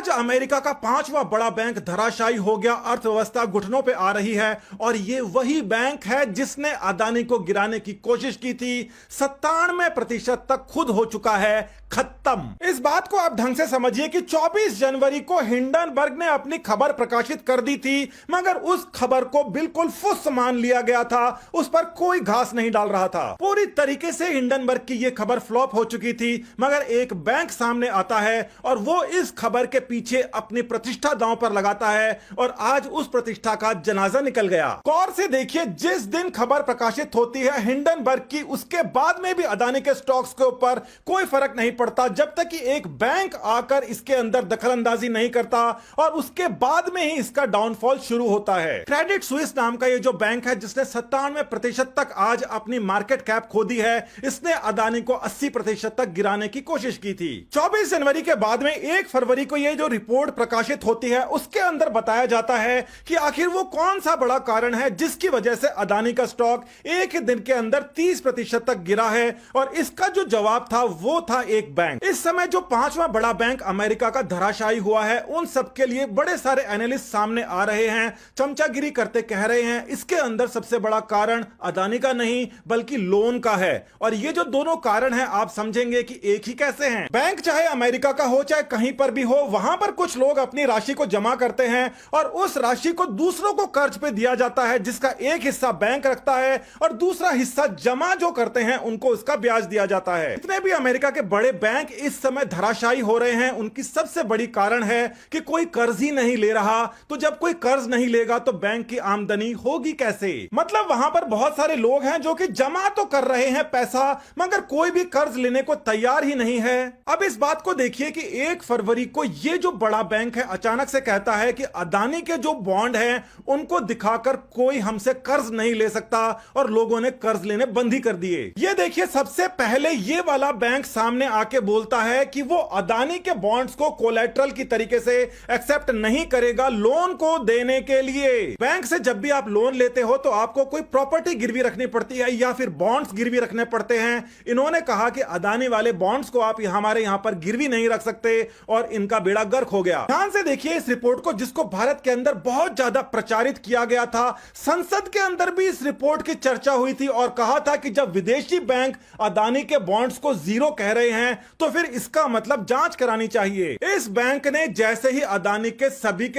आज अमेरिका का पांचवा बड़ा बैंक धराशायी हो गया, अर्थव्यवस्था घुटनों पे आ रही है और ये वही बैंक है जिसने अदानी को गिराने की कोशिश की थी। 97% तक खुद हो चुका है खत्म। इस बात को आप ढंग से समझिए कि 24 जनवरी को हिंडनबर्ग ने अपनी खबर प्रकाशित कर दी थी, मगर उस खबर को बिल्कुल फुस मान लिया गया था, उस पर कोई घास नहीं डाल रहा था। पूरी तरीके से हिंडनबर्ग की यह खबर फ्लॉप हो चुकी थी, मगर एक बैंक सामने आता है और वो इस खबर के पीछे अपनी प्रतिष्ठा दांव पर लगाता है और आज उस प्रतिष्ठा का जनाजा निकल गया। गौर से देखिए, जिस दिन खबर प्रकाशित होती है हिंडनबर्ग की, उसके बाद में भी अदानी के स्टॉक्स के ऊपर कोई फर्क नहीं पड़ता जब तक कि एक बैंक आकर इसके अंदर दखलंदाजी नहीं करता और उसके बाद में ही इसका डाउनफॉल शुरू होता है। क्रेडिट स्विस नाम का ये जो बैंक है जिसने 97% तक आज अपनी मार्केट कैप खो दी है, इसने अदानी को 80% तक गिराने की कोशिश की थी। 24 जनवरी के बाद में 1 फरवरी को ये जो रिपोर्ट प्रकाशित होती है उसके अंदर बताया जाता है कि आखिर वो कौन सा बड़ा कारण है जिसकी वजह से अदानी का स्टॉक एक ही दिन के अंदर 30% तक गिरा है, और इसका जो जवाब था वो था एक बैंक। इस समय जो पांचवा बड़ा बैंक अमेरिका का धराशायी हुआ है, उन सबके लिए बड़े सारे एनालिस्ट सामने आ रहे हैं, चमचागिरी करते कह रहे हैं इसके अंदर सबसे बड़ा कारण अदानी का नहीं बल्कि लोन का है। और ये जो दोनों कारण हैं आप समझेंगे कि एक ही कैसे हैं। बैंक चाहे अमेरिका का हो चाहे कहीं पर भी हो, वहां पर कुछ लोग अपनी राशि को जमा करते हैं और उस राशि को दूसरों को कर्ज पे दिया जाता है, जिसका एक हिस्सा बैंक रखता है और दूसरा हिस्सा जमा जो करते हैं उनको उसका ब्याज दिया जाता है। जितने भी अमेरिका के बड़े बैंक इस समय धराशायी हो रहे हैं, उनकी सबसे बड़ी कारण है कि कोई कर्ज ही नहीं ले रहा। तो जब कोई कर्ज नहीं लेगा तो बैंक की आमदनी होगी कैसे? मतलब वहां पर बहुत सारे लोग हैं जो कि जमा तो कर रहे हैं पैसा, मगर कोई भी कर्ज लेने को तैयार ही नहीं है। अब इस बात को देखिए कि 1 फरवरी को ये जो बड़ा बैंक है अचानक से कहता है कि अदानी के जो बॉन्ड हैं उनको दिखाकर कोई हमसे कर्ज नहीं ले सकता, और लोगों ने कर्ज लेने बंद ही कर दिए। ये देखिए, सबसे पहले ये वाला बैंक सामने आके बोलता है कि वो अदानी के बॉन्ड्स को कोलैटरल की तरीके से एक्सेप्ट नहीं करेगा लोन को देने के लिए। बैंक से जब भी आप लोन लेते हो तो आपको कोई प्रॉपर्टी गिरवी रखनी पड़ती है या फिर बॉन्ड्स गिरवी रखने पड़ते हैं। इन्होंने कहा कि अदानी वाले बॉन्ड्स को आप हमारे यहां पर गिरवी नहीं रख सकते और इनका बेड़ा गर्क हो गया। ध्यान से देखिए इस रिपोर्ट को, जिसको भारत के अंदर बहुत ज्यादा प्रचारित किया गया था। संसद के अंदर भी इस रिपोर्ट की चर्चा हुई थी और कहा था कि जब विदेशी बैंक अदानी के बॉन्ड्स को जीरो कह रहे हैं तो फिर इसका मतलब जांच करानी चाहिए। इस बैंक ने जैसे ही अदानी के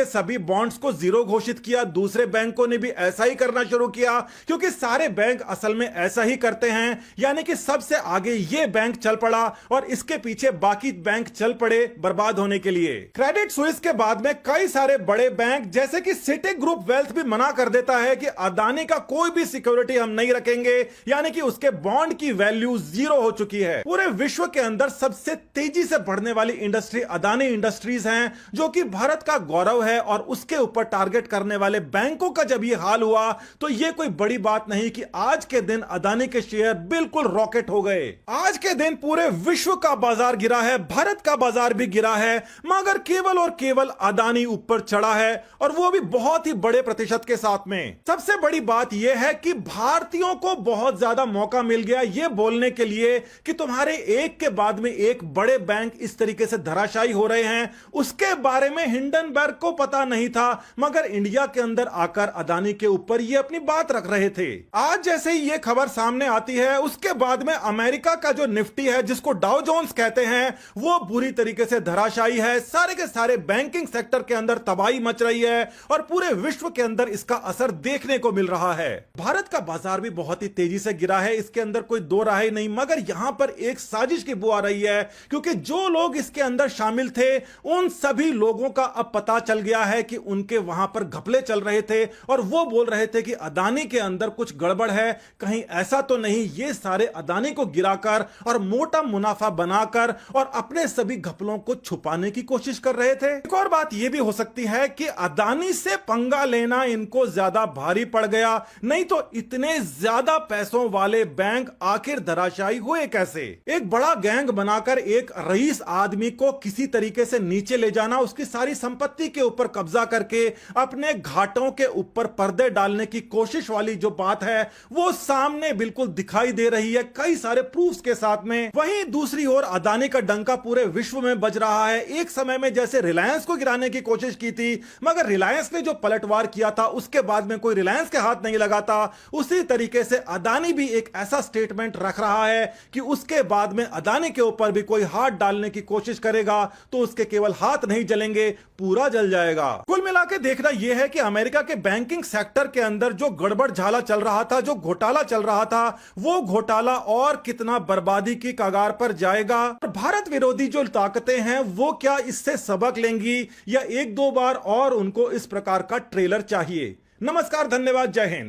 सभी बॉन्ड्स को जीरो घोषित किया, दूसरे बैंकों ने भी ऐसा ही करना शुरू किया, क्योंकि सारे बैंक असल में ऐसा ही करते हैं। यानी कि सबसे आगे ये बैंक चल पड़ा और इसके पीछे बाकी बैंक चल पड़े बर्बाद होने के लिए। क्रेडिट स्विस के बाद में कई सारे बड़े बैंक जैसे कि सिटी ग्रुप वेल्थ भी मना कर देता है कि अदानी का कोई भी सिक्योरिटी हम नहीं रखेंगे, यानी कि उसके बॉन्ड की वैल्यू जीरो हो चुकी है। पूरे विश्व के अंदर सबसे तेजी से बढ़ने वाली इंडस्ट्री अदानी इंडस्ट्रीज हैं, जो कि भारत का गौरव है, और उसके ऊपर टारगेट करने वाले बैंकों का जब यह हाल हुआ तो यह कोई बड़ी बात नहीं कि आज के दिन अदानी के शेयर बिल्कुल रॉकेट हो गए। आज के दिन पूरे विश्व का बाजार गिरा है, भारत का बाजार भी गिरा है, मगर केवल और केवल अदानी ऊपर चढ़ा है, और वो भी बहुत ही बड़े प्रतिशत के साथ में। सबसे बड़ी बात यह है कि भारतीयों को बहुत ज्यादा मौका मिल गया यह बोलने के लिए कि तुम्हारे एक के बाद में एक बड़े बैंक इस तरीके से धराशायी हो रहे हैं। उसके बारे में हिंडनबर्ग को पता नहीं था, मगर इंडिया के अंदर आकर अदानी के ऊपर ये अपनी बात रख रहे थे। आज जैसे ही ये खबर सामने आती है, उसके बाद में अमेरिका का जो निफ्टी है, जिसको डाउ जोन्स कहते हैं, वो बुरी तरीके से धराशायी है। सारे के सारे बैंकिंग सेक्टर के अंदर तबाही मच रही है और पूरे विश्व के अंदर इसका असर देखने को मिल रहा है। भारत का बाजार भी बहुत ही तेजी से गिरा है, इसके अंदर कोई दो राय नहीं, मगर यहां पर एक साजिश की बू आ रही है, क्योंकि जो लोग इसके अंदर शामिल थे उन सभी लोगों का अब पता चल गया है कि उनके वहां पर घपले चल रहे थे और वो बोल रहे थे कि अदानी के अंदर कुछ गड़बड़ है, कहीं ऐसा तो नहीं ये सारे अदानी को गिराकर और मोटा मुनाफा बनाकर और अपने सभी घपलों को छुपाने की कोशिश कर रहे थे। एक और बात यह भी हो सकती है कि अदानी से पंगा लेना इनको ज्यादा भारी पड़ गया, नहीं तो इतने ज्यादा पैसों वाले बैंक आखिर धराशायी हुए कैसे? एक बड़ा गैंग बनाकर एक रईस आदमी को किसी तरीके से नीचे ले जाना, उसकी सारी संपत्ति के ऊपर कब्जा करके अपने घाटों के ऊपर पर्दे डालने की कोशिश वाली जो बात है वो सामने बिल्कुल दिखाई दे रही है कई सारे प्रूफ्स के साथ में। वहीं दूसरी ओर अदानी का डंका पूरे विश्व में बज रहा है। एक समय समय में जैसे रिलायंस को गिराने की कोशिश की थी, मगर रिलायंस ने जो पलटवार किया था उसके बाद में कोई रिलायंस के हाथ नहीं लगा था, उसी तरीके से अदानी भी एक ऐसा स्टेटमेंट रख रहा है कि उसके बाद में अदानी के ऊपर भी कोई हाथ डालने की कोशिश करेगा तो उसके केवल हाथ नहीं जलेंगे, पूरा जल जाएगा। कुल मिलाकर देखना यह है कि अमेरिका के बैंकिंग सेक्टर के अंदर जो गड़बड़ झाला चल रहा था, जो घोटाला चल रहा था, वो घोटाला और कितना बर्बादी की कगार पर जाएगा। भारत विरोधी जो ताकतें हैं वो क्या इससे सबक लेंगी या एक दो बार और उनको इस प्रकार का ट्रेलर चाहिए। नमस्कार, धन्यवाद, जय हिंद।